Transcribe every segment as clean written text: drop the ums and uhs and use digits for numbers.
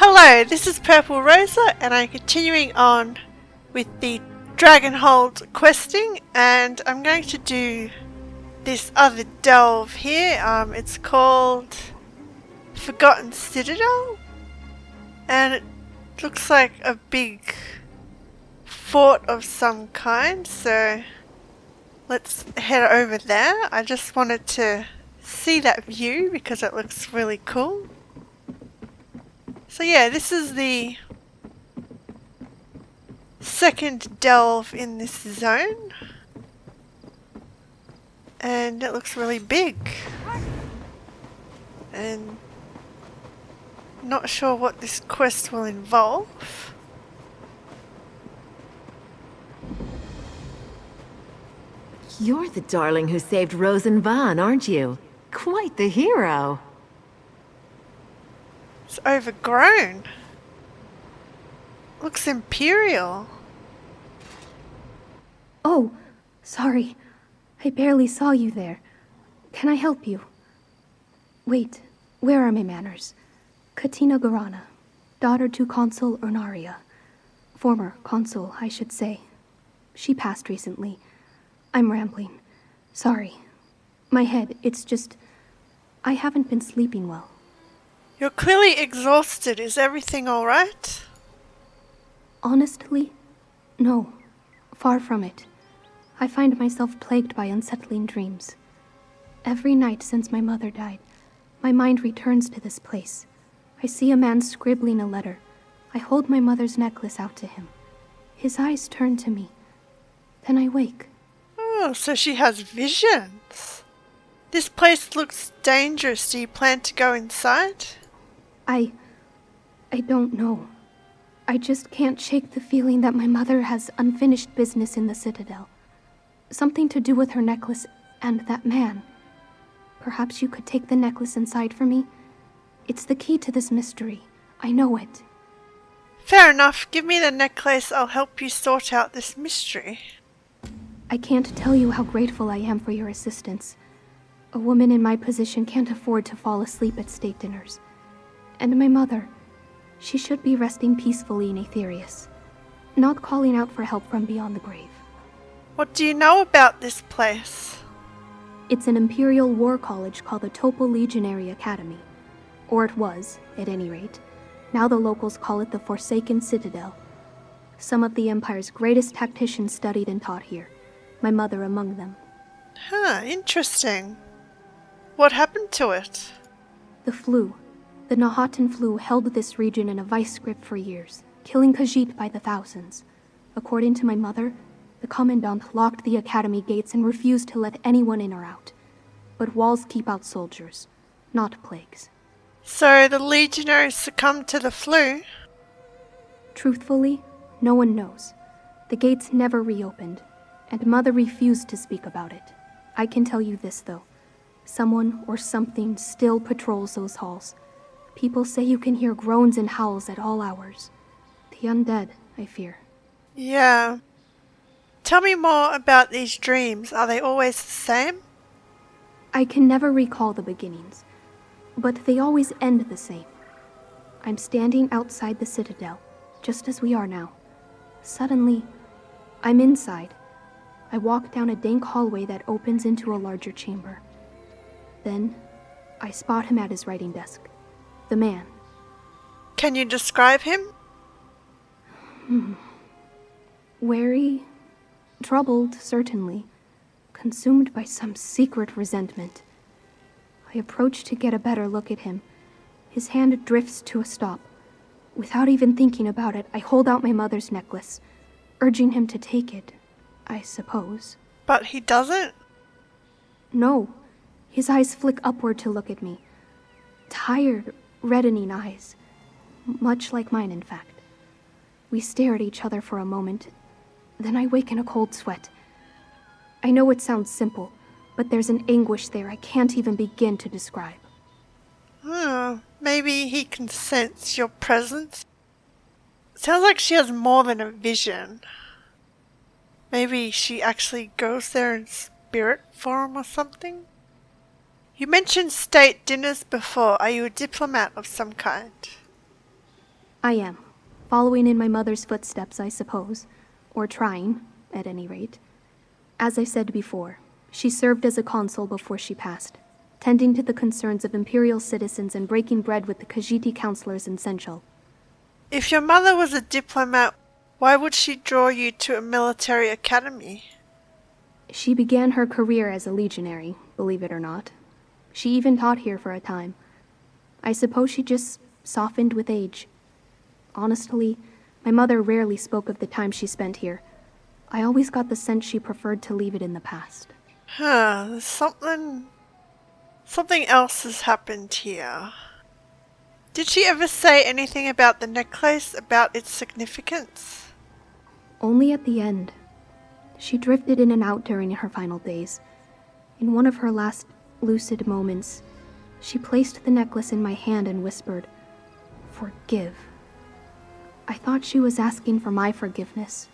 Hello, this is Purple Rosa and I'm continuing on with the Dragonhold questing, and I'm going to do this other delve here. It's called Forsaken Citadel, and it looks like a big fort of some kind, so let's head over there. I just wanted to see that view because it looks really cool. So yeah, this is the second delve in this zone, and it looks really big, and not sure what this quest will involve. You're the darling who saved Rose and Vaughn, aren't you? Quite the hero. It's overgrown. Looks imperial. Oh, sorry. I barely saw you there. Can I help you? Wait, where are my manners? Katina Garana, daughter to Consul Urnaria. Former consul, I should say. She passed recently. I'm rambling. Sorry. My head, it's just... I haven't been sleeping well. You're clearly exhausted. Is everything alright? Honestly, no. Far from it. I find myself plagued by unsettling dreams. Every night since my mother died, my mind returns to this place. I see a man scribbling a letter. I hold my mother's necklace out to him. His eyes turn to me. Then I wake. Oh, so she has visions. This place looks dangerous. Do you plan to go inside? I don't know. I just can't shake the feeling that my mother has unfinished business in the Citadel. Something to do with her necklace and that man. Perhaps you could take the necklace inside for me? It's the key to this mystery. I know it. Fair enough. Give me the necklace. I'll help you sort out this mystery. I can't tell you how grateful I am for your assistance. A woman in my position can't afford to fall asleep at state dinners. And my mother, she should be resting peacefully in Aetherius, not calling out for help from beyond the grave. What do you know about this place? It's an Imperial war college called the Topo Legionary Academy. Or it was, at any rate. Now the locals call it the Forsaken Citadel. Some of the Empire's greatest tacticians studied and taught here, my mother among them. Huh, interesting. What happened to it? The flu. The Nahatan flu held this region in a vice grip for years, killing Khajiit by the thousands. According to my mother, the Commandant locked the academy gates and refused to let anyone in or out. But walls keep out soldiers, not plagues. So the legionaries succumbed to the flu? Truthfully, no one knows. The gates never reopened, and Mother refused to speak about it. I can tell you this, though. Someone or something still patrols those halls. People say you can hear groans and howls at all hours. The undead, I fear. Yeah. Tell me more about these dreams. Are they always the same? I can never recall the beginnings, but they always end the same. I'm standing outside the Citadel, just as we are now. Suddenly, I'm inside. I walk down a dank hallway that opens into a larger chamber. Then, I spot him at his writing desk. The man. Can you describe him? Wary, troubled, certainly, consumed by some secret resentment. I approach to get a better look at him. His hand drifts to a stop. Without even thinking about it, I hold out my mother's necklace, urging him to take it, I suppose. But he doesn't? No. His eyes flick upward to look at me. Tired, reddening eyes. Much like mine, in fact. We stare at each other for a moment. Then I wake in a cold sweat. I know it sounds simple, but there's an anguish there I can't even begin to describe. Oh, maybe he can sense your presence. Sounds like she has more than a vision. Maybe she actually goes there in spirit form or something? You mentioned state dinners before. Are you a diplomat of some kind? I am. Following in my mother's footsteps, I suppose. Or trying, at any rate. As I said before, she served as a consul before she passed, tending to the concerns of imperial citizens and breaking bread with the Khajiit counselors in Senchal. If your mother was a diplomat, why would she draw you to a military academy? She began her career as a legionary, believe it or not. She even taught here for a time. I suppose she just softened with age. Honestly, my mother rarely spoke of the time she spent here. I always got the sense she preferred to leave it in the past. There's something else has happened here. Did she ever say anything about the necklace, about its significance? Only at the end. She drifted in and out during her final days. In one of her last lucid moments, she placed the necklace in my hand and whispered, "Forgive." I thought she was asking for my forgiveness.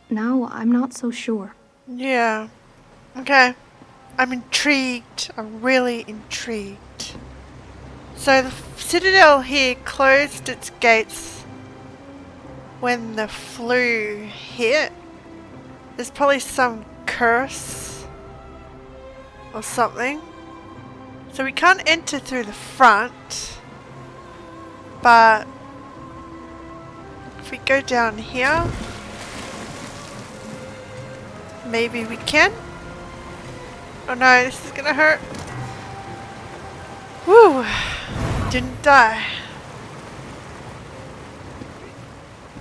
Now I'm not so sure. Yeah. Okay. I'm intrigued. I'm really intrigued. So the Citadel here closed its gates when the flu hit. There's probably some curse or something. So we can't enter through the front. But if we go down here, maybe we can. Oh no, this is gonna hurt. Woo! Didn't die.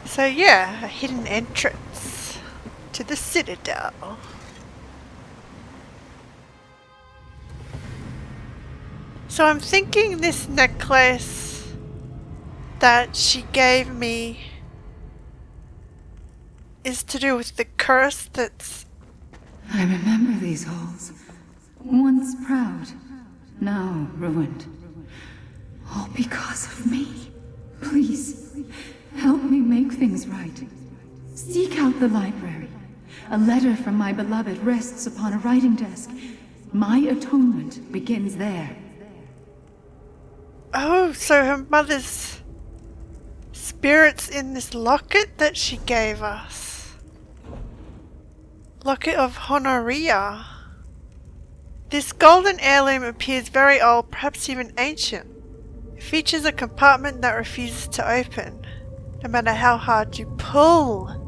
So yeah, a hidden entrance to the Citadel. So I'm thinking this necklace that she gave me is to do with the curse that's... I remember these halls. Once proud, now ruined. All because of me. Please, help me make things right. Seek out the library. A letter from my beloved rests upon a writing desk. My atonement begins there. Oh, so her mother's spirit's in this locket that she gave us. Locket of Honoria. This golden heirloom appears very old, perhaps even ancient. It features a compartment that refuses to open, no matter how hard you pull.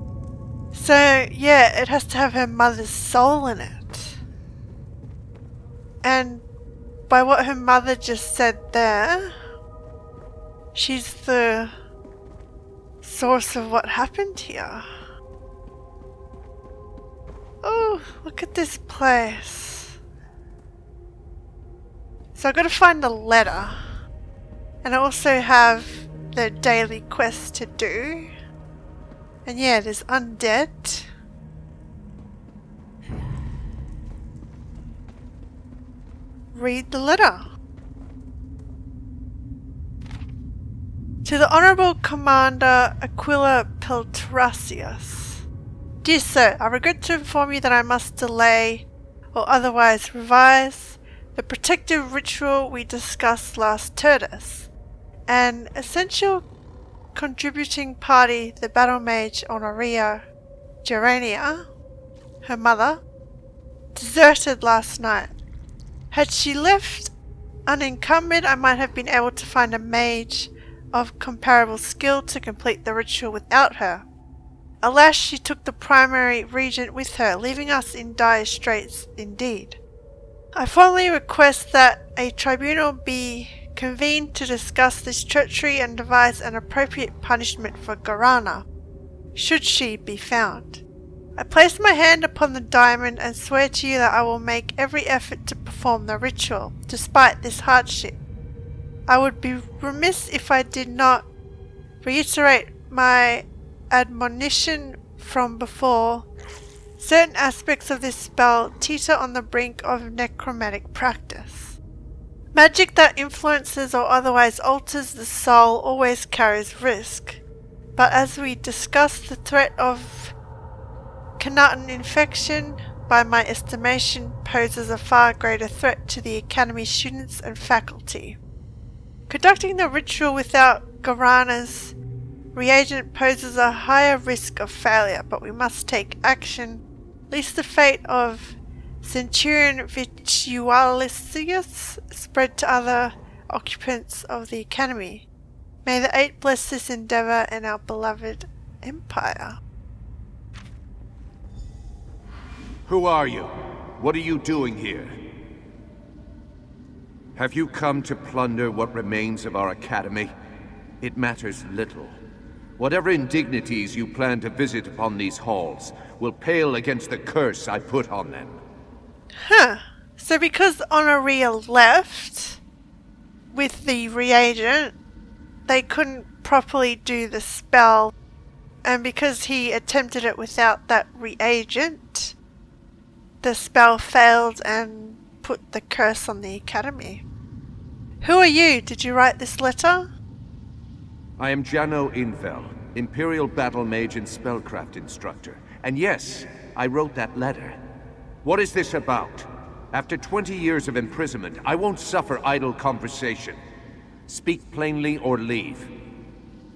So, yeah, it has to have her mother's soul in it. And by what her mother just said there, she's the source of what happened here. Oh, look at this place. So I've got to find the letter. And I also have the daily quest to do. And yeah, there's undead. Read the letter. To the Honourable Commander Aquila Peltrasius. Dear Sir, I regret to inform you that I must delay or otherwise revise the protective ritual we discussed last Tertus. An essential contributing party, the battle mage Honoria Gerania, her mother, deserted last night. Had she left unencumbered, I might have been able to find a mage of comparable skill to complete the ritual without her. Alas, she took the primary regent with her, leaving us in dire straits indeed. I fondly request that a tribunal be convened to discuss this treachery and devise an appropriate punishment for Garana, should she be found. I place my hand upon the diamond and swear to you that I will make every effort to perform the ritual, despite this hardship. I would be remiss if I did not reiterate my admonition from before. Certain aspects of this spell teeter on the brink of necromantic practice. Magic that influences or otherwise alters the soul always carries risk, but as we discussed, the threat of Khanatan infection, by my estimation, poses a far greater threat to the Academy students and faculty. Conducting the ritual without Garana's reagent poses a higher risk of failure, but we must take action, lest the fate of Centurion Vitualisius spread to other occupants of the Academy. May the Eight bless this endeavour and our beloved Empire. Who are you? What are you doing here? Have you come to plunder what remains of our Academy? It matters little. Whatever indignities you plan to visit upon these halls will pale against the curse I put on them. Huh. So because Honoria left with the reagent, they couldn't properly do the spell, and because he attempted it without that reagent, the spell failed and put the curse on the Academy. Who are you? Did you write this letter? I am Jano Invel, Imperial Battle Mage and Spellcraft Instructor. And yes, I wrote that letter. What is this about? After 20 years of imprisonment, I won't suffer idle conversation. Speak plainly or leave.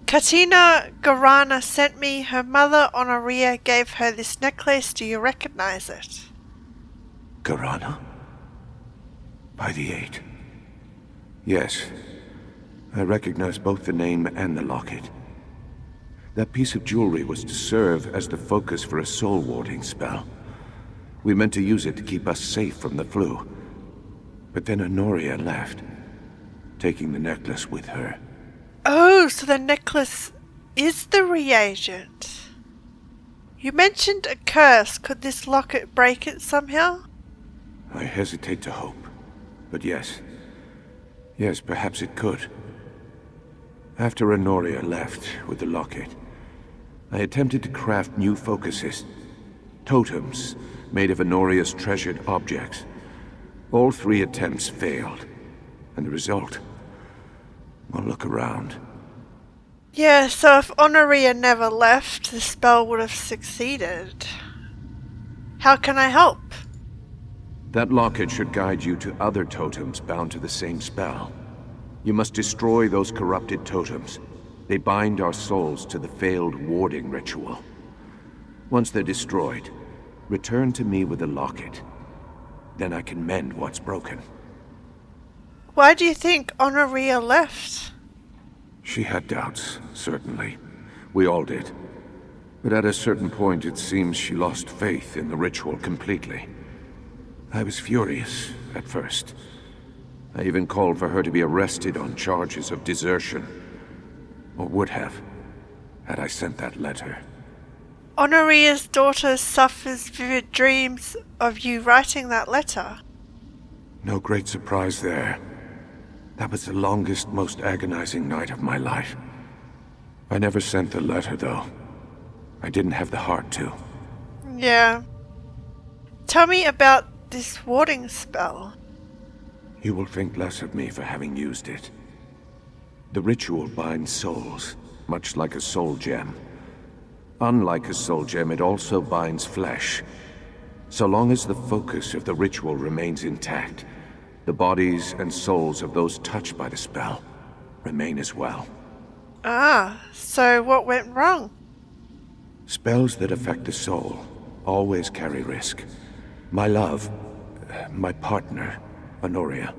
Katina Garana sent me. Her mother, Honoria, gave her this necklace. Do you recognize it? Garana? By the Eight. Yes. I recognize both the name and the locket. That piece of jewelry was to serve as the focus for a soul-warding spell. We meant to use it to keep us safe from the flu. But then Honoria left, taking the necklace with her. Oh, so the necklace is the reagent. You mentioned a curse. Could this locket break it somehow? I hesitate to hope, but yes. Yes, perhaps it could. After Honoria left with the locket, I attempted to craft new focuses. Totems made of Honoria's treasured objects. All 3 attempts failed. And the result? Well, look around. Yeah, so if Honoria never left, the spell would have succeeded. How can I help? That locket should guide you to other totems bound to the same spell. You must destroy those corrupted totems. They bind our souls to the failed warding ritual. Once they're destroyed, return to me with the locket. Then I can mend what's broken. Why do you think Honoria left? She had doubts, certainly. We all did. But at a certain point, it seems she lost faith in the ritual completely. I was furious at first. I even called for her to be arrested on charges of desertion. Or would have, had I sent that letter. Honoria's daughter suffers vivid dreams of you writing that letter. No great surprise there. That was the longest, most agonizing night of my life. I never sent the letter, though. I didn't have the heart to. Yeah. Tell me about this warding spell. You will think less of me for having used it. The ritual binds souls, much like a soul gem. Unlike a soul gem, it also binds flesh. So long as the focus of the ritual remains intact, the bodies and souls of those touched by the spell remain as well. Ah, so what went wrong? Spells that affect the soul always carry risk. My love, my partner, Honoria,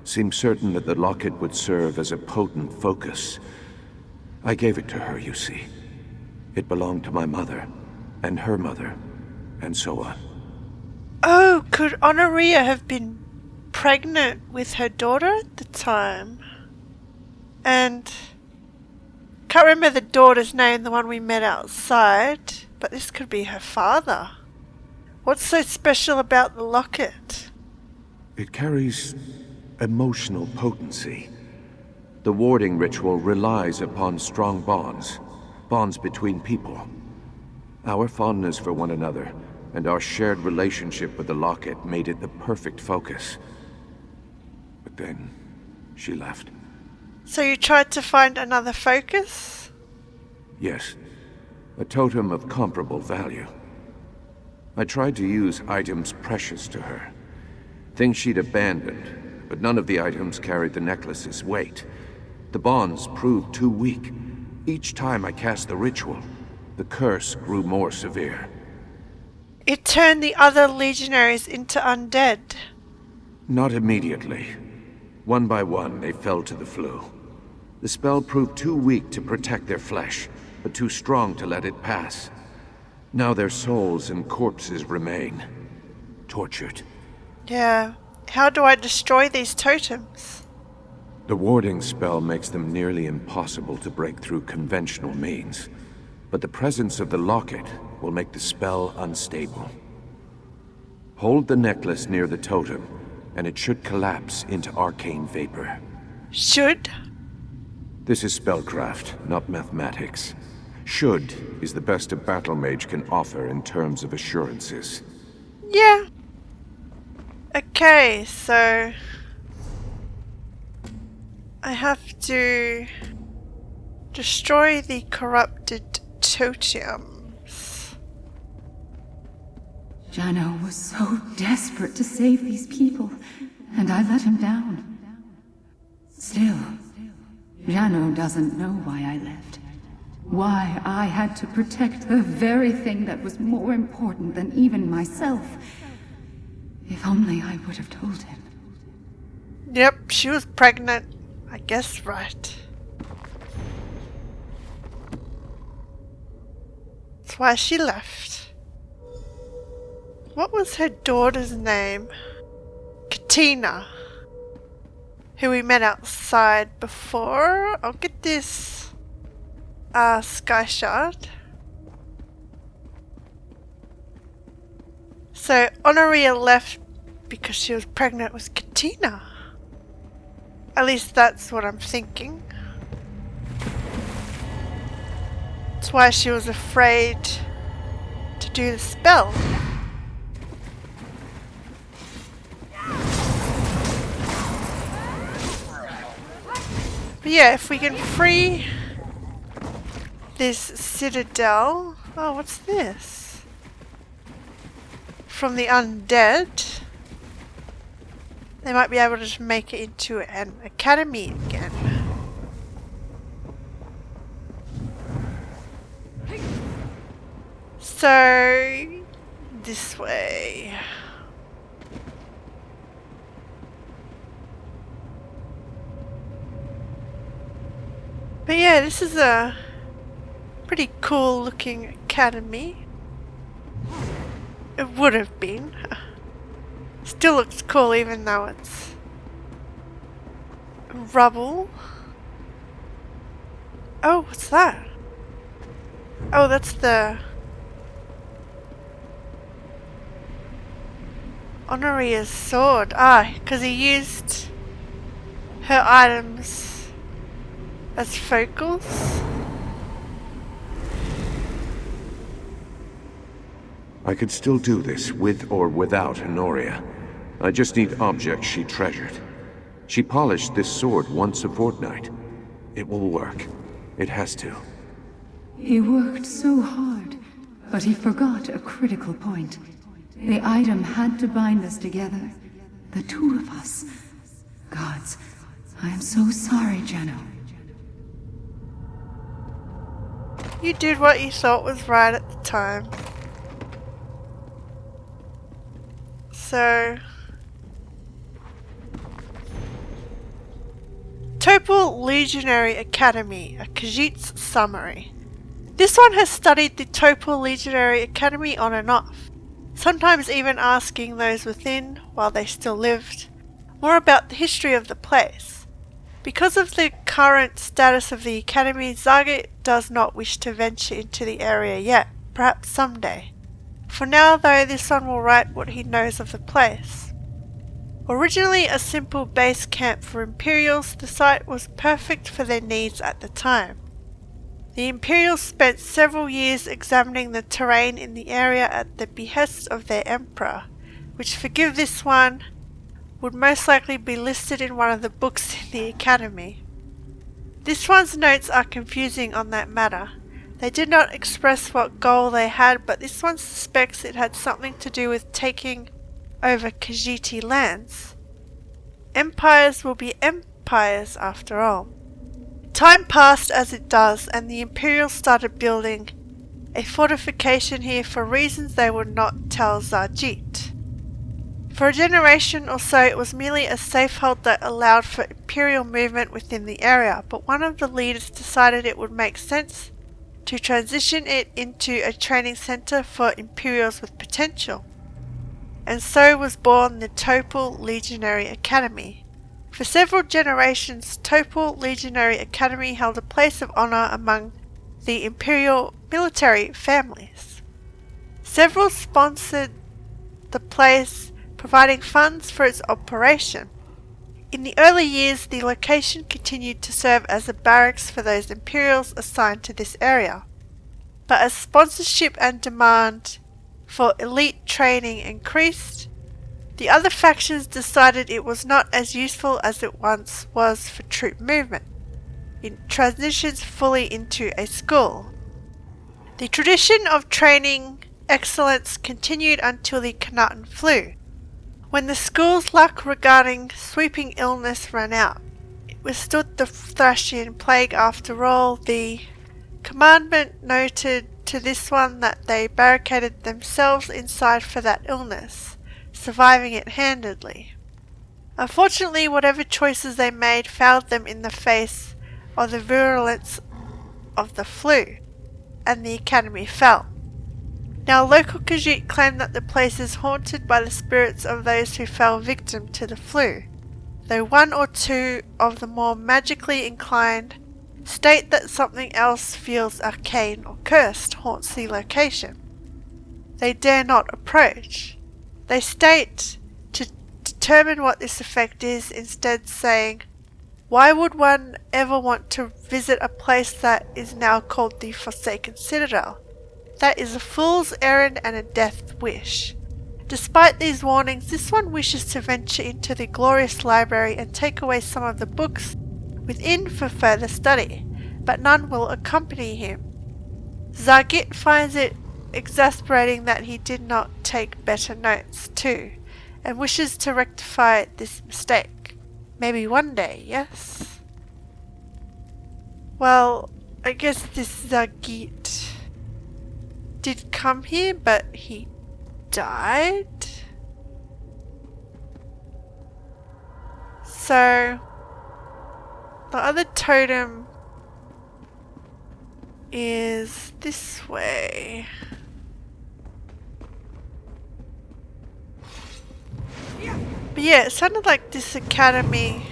seemed certain that the locket would serve as a potent focus. I gave it to her, you see. It belonged to my mother, and her mother, and so on. Oh, could Honoria have been pregnant with her daughter at the time? And can't remember the daughter's name, the one we met outside, but this could be her father. What's so special about the locket? It carries emotional potency. The warding ritual relies upon strong bonds between people. Our fondness for one another and our shared relationship with the locket made it the perfect focus. But then, she left. So you tried to find another focus? Yes, a totem of comparable value. I tried to use items precious to her, things she'd abandoned, but none of the items carried the necklace's weight. The bonds proved too weak. Each time I cast the ritual, the curse grew more severe. It turned the other legionaries into undead. Not immediately. One by one, they fell to the flu. The spell proved too weak to protect their flesh, but too strong to let it pass. Now their souls and corpses remain, tortured. Yeah. How do I destroy these totems? The warding spell makes them nearly impossible to break through conventional means, but the presence of the locket will make the spell unstable. Hold the necklace near the totem, and it should collapse into arcane vapor. Should? This is spellcraft, not mathematics. Should is the best a battle mage can offer in terms of assurances. Yeah. Okay, so I have to destroy the corrupted totems. Jano was so desperate to save these people, and I let him down. Still, Jano doesn't know why I left. Why I had to protect the very thing that was more important than even myself. If only I would have told him. Yep, she was pregnant. I guess right. That's why she left. What was her daughter's name? Katina. Who we met outside before. I'll get this Sky Shard. So Honoria left because she was pregnant with Katina. At least that's what I'm thinking. That's why she was afraid to do the spell. But yeah, if we can free this citadel... Oh, what's this? From the undead, they might be able to just make it into an academy again. So, this way. But yeah, this is a pretty cool looking academy. It would have been. Still looks cool even though it's rubble. Oh, what's that? Oh, that's the Honoria's sword. Ah, because he used her items as focals. I could still do this with or without Honoria. I just need objects she treasured. She polished this sword once a fortnight. It will work. It has to. He worked so hard, but he forgot a critical point. The item had to bind us together. The two of us. Gods, I am so sorry, Jano. You did what you thought was right at the time. So... Topol Legionary Academy, a Khajiit's summary. This one has studied the Topol Legionary Academy on and off, sometimes even asking those within, while they still lived, more about the history of the place. Because of the current status of the Academy, Zagat does not wish to venture into the area yet, perhaps someday. For now though, this one will write what he knows of the place. Originally a simple base camp for Imperials, the site was perfect for their needs at the time. The Imperials spent several years examining the terrain in the area at the behest of their Emperor, which, forgive this one, would most likely be listed in one of the books in the Academy. This one's notes are confusing on that matter. They did not express what goal they had, but this one suspects it had something to do with taking over Khajiiti lands. Empires will be empires after all. Time passed as it does, and the Imperials started building a fortification here for reasons they would not tell Zarjit. For a generation or so it was merely a safehold that allowed for Imperial movement within the area, but one of the leaders decided it would make sense to transition it into a training centre for Imperials with potential. And so was born the Topol Legionary Academy. For several generations, Topol Legionary Academy held a place of honour among the Imperial military families. Several sponsored the place, providing funds for its operation. In the early years, the location continued to serve as a barracks for those Imperials assigned to this area. But as sponsorship and demand for elite training increased, the other factions decided it was not as useful as it once was for troop movement. It transitions fully into a school. The tradition of training excellence continued until the Knaten flu, when the school's luck regarding sweeping illness ran out. It withstood the Thracian plague after all. The commandment noted to this one that they barricaded themselves inside for that illness, surviving it handedly. Unfortunately, whatever choices they made failed them in the face of the virulence of the flu, and the academy fell. Now, local Khajiit claim that the place is haunted by the spirits of those who fell victim to the flu, though one or two of the more magically inclined state that something else feels arcane or cursed haunts the location. They dare not approach. They state to determine what this effect is, instead saying, "Why would one ever want to visit a place that is now called the Forsaken Citadel? That is a fool's errand and a death wish." Despite these warnings, this one wishes to venture into the glorious library and take away some of the books within for further study, but none will accompany him. Zarjit finds it exasperating that he did not take better notes too, and wishes to rectify this mistake. Maybe one day, yes? Well, I guess this Zarjit did come here, but he died? So, the other totem is this way. But yeah, it sounded like this academy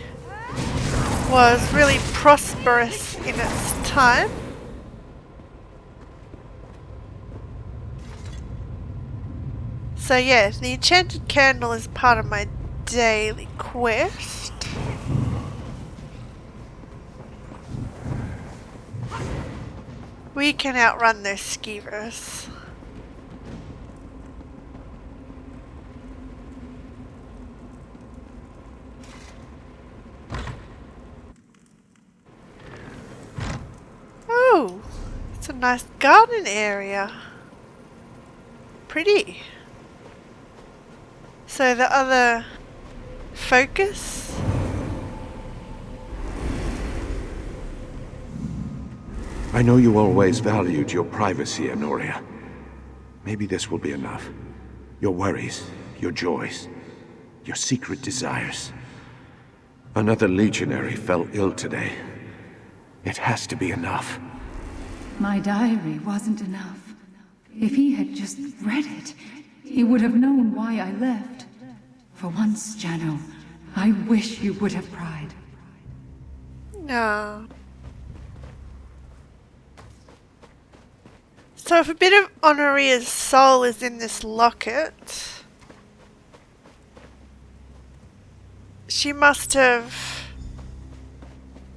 was really prosperous in its time. So yeah, the enchanted candle is part of my daily quest. We can outrun those skeevers. Oh, it's a nice garden area. Pretty. So the other focus? I know you always valued your privacy, Honoria. Maybe this will be enough. Your worries, your joys, your secret desires. Another legionary fell ill today. It has to be enough. My diary wasn't enough. If he had just read it, he would have known why I left. For once, Jano, I wish you would have cried. No. So if a bit of Honoria's soul is in this locket, she must have,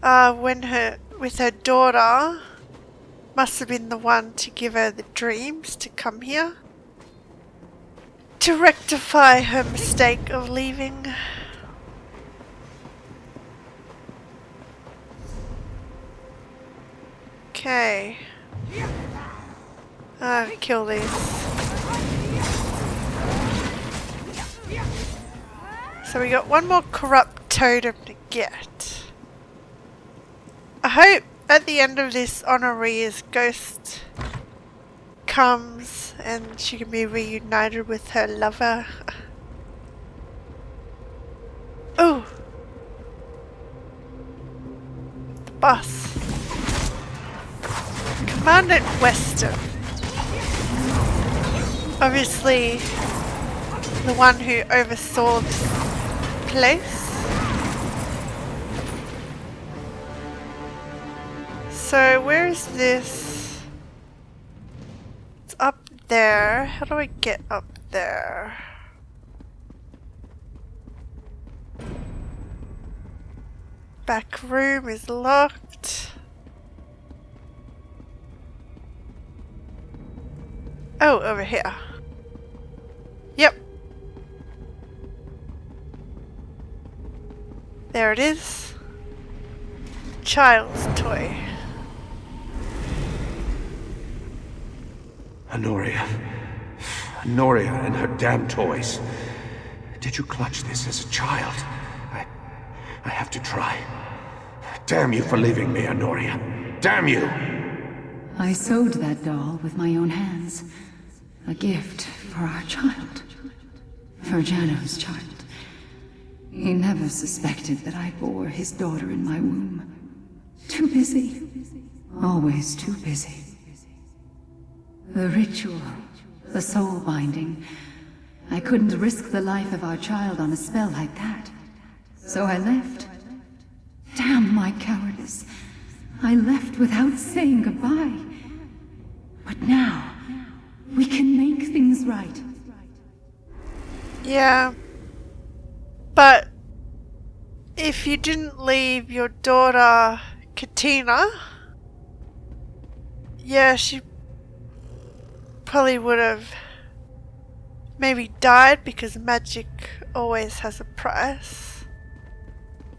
with her daughter, must have been the one to give her the dreams to come here to rectify her mistake of leaving. Okay. Kill these. So we got one more corrupt totem to get. hope at the end of this Honoria's ghost comes and she can be reunited with her lover. Oh! The boss. Commandant Weston. Obviously, the one who oversaw this place. So, where is this? It's up there. How do I get up there? Back room is locked. Oh, over here. Yep. There it is. Child's toy. Honoria. Honoria and her damn toys. Did you clutch this as a child? I have to try. Damn you for leaving me, Honoria. Damn you! I sewed that doll with my own hands. A gift for our child. For Jano's child. He never suspected that I bore his daughter in my womb. Too busy. Always too busy. The ritual, the soul binding. I couldn't risk the life of our child on a spell like that. So I left. Damn my cowardice. I left without saying goodbye. But now, we can make things right. Yeah. But if you didn't leave your daughter, Katina, yeah, she probably would have maybe died because magic always has a price.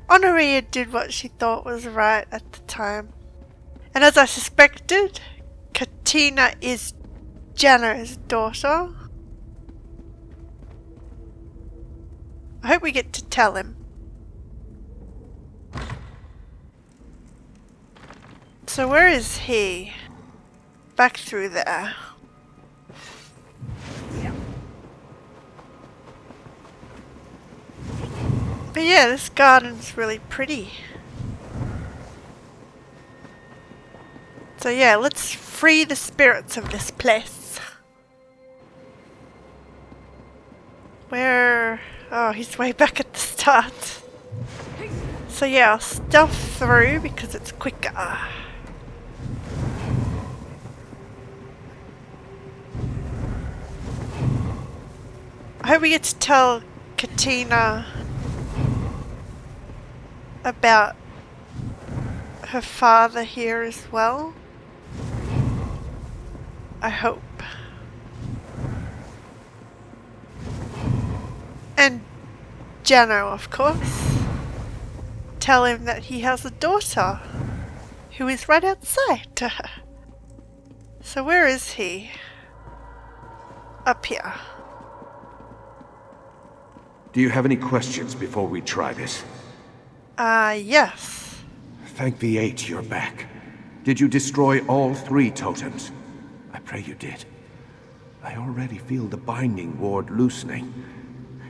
Honoria did what she thought was right at the time. And as I suspected, Katina is Jano's daughter. I hope we get to tell him. So where is he? Back through there. But yeah, this garden's really pretty. So yeah, let's free the spirits of this place. Where... oh, he's way back at the start. So yeah, I'll stealth through because it's quicker. I hope we get to tell Katina about her father here as well. I hope. And Jano, of course. Tell him that he has a daughter who is right outside. So where is he? Up here. Do you have any questions before we try this? Yes. Thank the Eight you're back. Did you destroy all 3 totems? I pray you did. I already feel the binding ward loosening.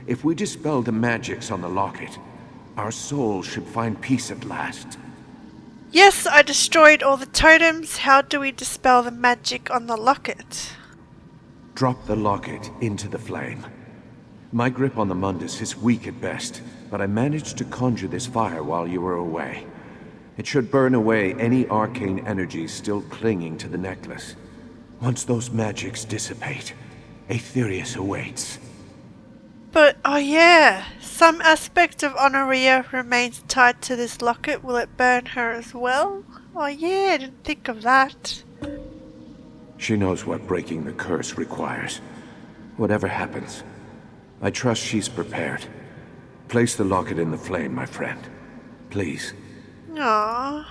If we dispel the magics on the locket, our souls should find peace at last. Yes, I destroyed all the totems. How do we dispel the magic on the locket? Drop the locket into the flame. My grip on the Mundus is weak at best, but I managed to conjure this fire while you were away. It should burn away any arcane energies still clinging to the necklace. Once those magics dissipate, Aetherius awaits. But, oh yeah, some aspect of Honoria remains tied to this locket. Will it burn her as well? Oh yeah, I didn't think of that. She knows what breaking the curse requires. Whatever happens, I trust she's prepared. Place the locket in the flame, my friend. Please. Aww.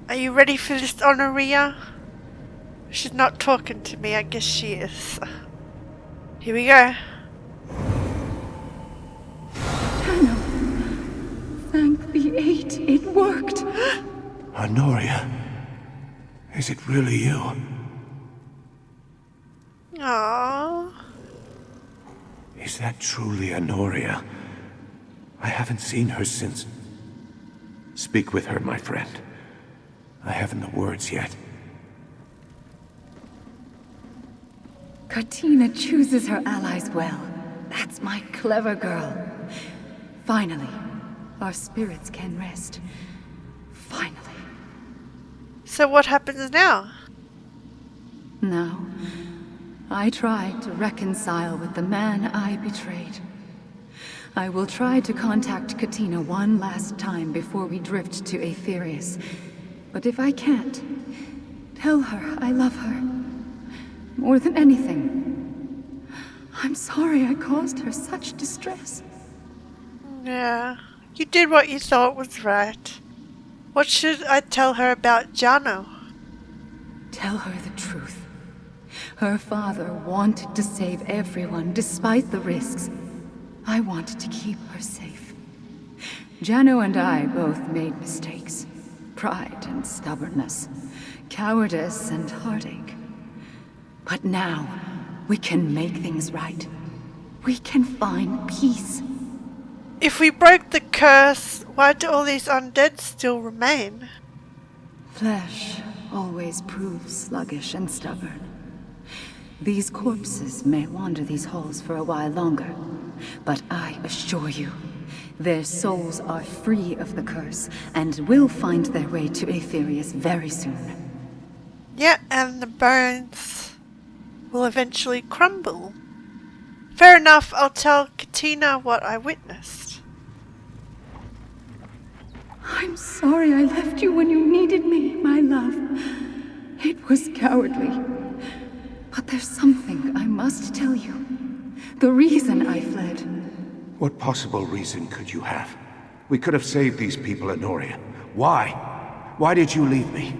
Are you ready for this, Honoria? She's not talking to me, I guess she is. Here we go. Jano, thank the Eight. worked! Honoria, is it really you? Aww. Is that truly Honoria? I haven't seen her since... Speak with her, my friend. I haven't the words yet. Katina chooses her allies well. That's my clever girl. Finally, our spirits can rest. Finally. So what happens now? Now, I try to reconcile with the man I betrayed. I will try to contact Katina one last time before we drift to Aetherius. But if I can't, tell her I love her. More than anything. I'm sorry I caused her such distress. Yeah, you did what you thought was right. What should I tell her about Jano? Tell her the truth. Her father wanted to save everyone despite the risks. I wanted to keep her safe. Jano and I both made mistakes. Pride and stubbornness. Cowardice and heartache. But now, we can make things right. We can find peace. If we broke the curse, why do all these undead still remain? Flesh always proves sluggish and stubborn. These corpses may wander these halls for a while longer, but I assure you, their souls are free of the curse and will find their way to Aetherius very soon. Yeah, and the bones will eventually crumble. Fair enough, I'll tell Katina what I witnessed. I'm sorry I left you when you needed me, my love. It was cowardly. But there's something I must tell you. The reason I fled. What possible reason could you have? We could have saved these people, Honoria. Why? Why did you leave me?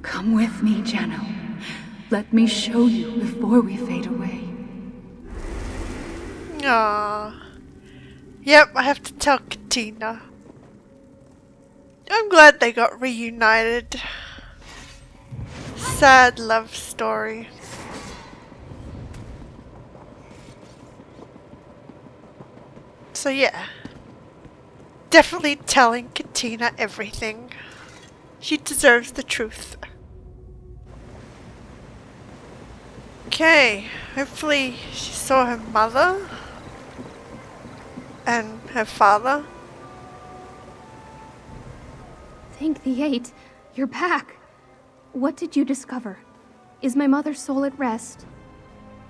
Come with me, Jano. Let me show you before we fade away. Aww. Yep, I have to tell Katina. I'm glad they got reunited. Sad love story. So yeah, definitely telling Katina everything. She deserves the truth. Okay, hopefully she saw her mother and her father. Thank the Eight. You're back. What did you discover? Is my mother's soul at rest?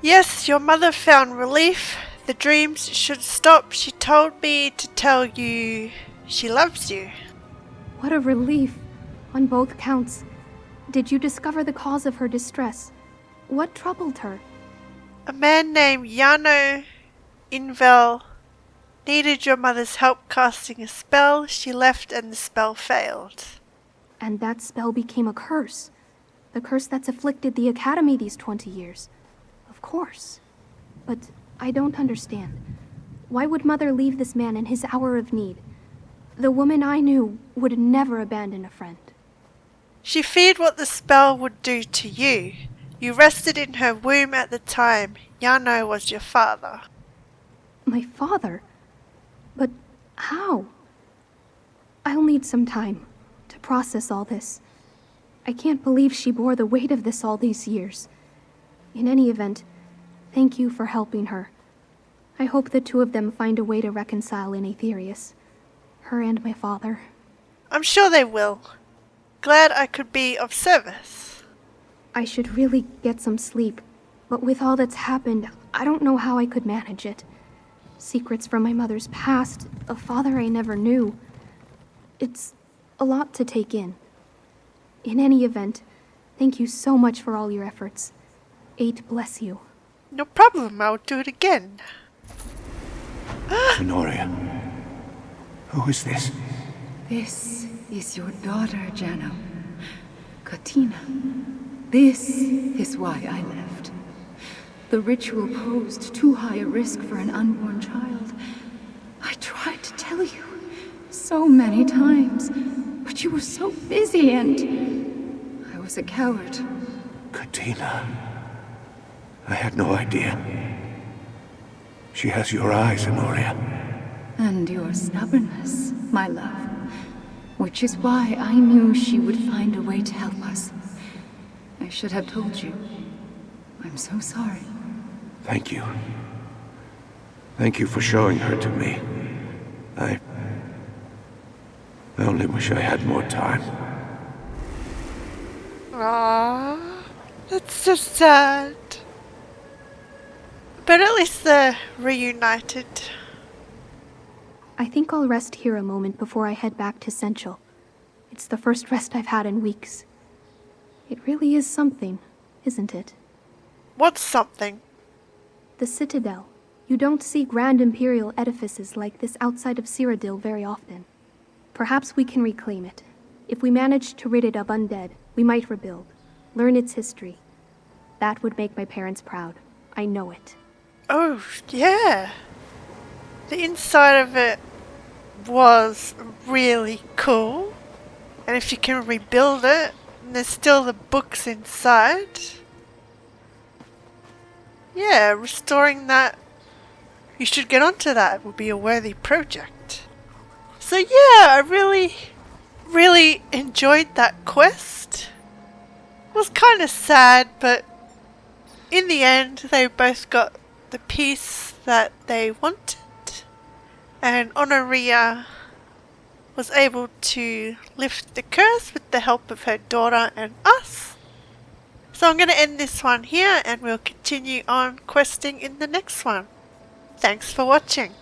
Yes, your mother found relief. The dreams should stop. She told me to tell you she loves you. What a relief. On both counts. Did you discover the cause of her distress? What troubled her? A man named Jano Invel needed your mother's help casting a spell. She left and the spell failed. And that spell became a curse. The curse that's afflicted the Academy these 20 years. Of course. But I don't understand. Why would Mother leave this man in his hour of need? The woman I knew would never abandon a friend. She feared what the spell would do to you. You rested in her womb at the time. Jano was your father. My father? But how? I'll need some time to process all this. I can't believe she bore the weight of this all these years. In any event, thank you for helping her. I hope the two of them find a way to reconcile in Aetherius. Her and my father. I'm sure they will. Glad I could be of service. I should really get some sleep, but with all that's happened, I don't know how I could manage it. Secrets from my mother's past, a father I never knew. It's a lot to take in. In any event, thank you so much for all your efforts. Eight bless you. No problem, I'll do it again. Honoria. Who is this? This is your daughter, Jano. Katina. This is why I left. The ritual posed too high a risk for an unborn child. I tried to tell you so many times. But you were so busy and I was a coward. Katina. I had no idea. She has your eyes, Honoria. And your stubbornness, my love. Which is why I knew she would find a way to help us. I should have told you. I'm so sorry. Thank you. Thank you for showing her to me. I only wish I had more time. Aww, that's so sad. But at least they're reunited. I think I'll rest here a moment before I head back to Central. It's the first rest I've had in weeks. It really is something, isn't it? What's something? The Citadel. You don't see grand imperial edifices like this outside of Cyrodiil very often. Perhaps we can reclaim it. If we manage to rid it of undead, we might rebuild, learn its history. That would make my parents proud. I know it. Oh, yeah. The inside of it was really cool. And if you can rebuild it, and there's still the books inside. Yeah, restoring that. You should get onto that. It would be a worthy project. So yeah, I really enjoyed that quest. It was kind of sad, but in the end, they both got the peace that they wanted. And Honoria was able to lift the curse with the help of her daughter and us. So I'm going to end this one here and we'll continue on questing in the next one. Thanks for watching.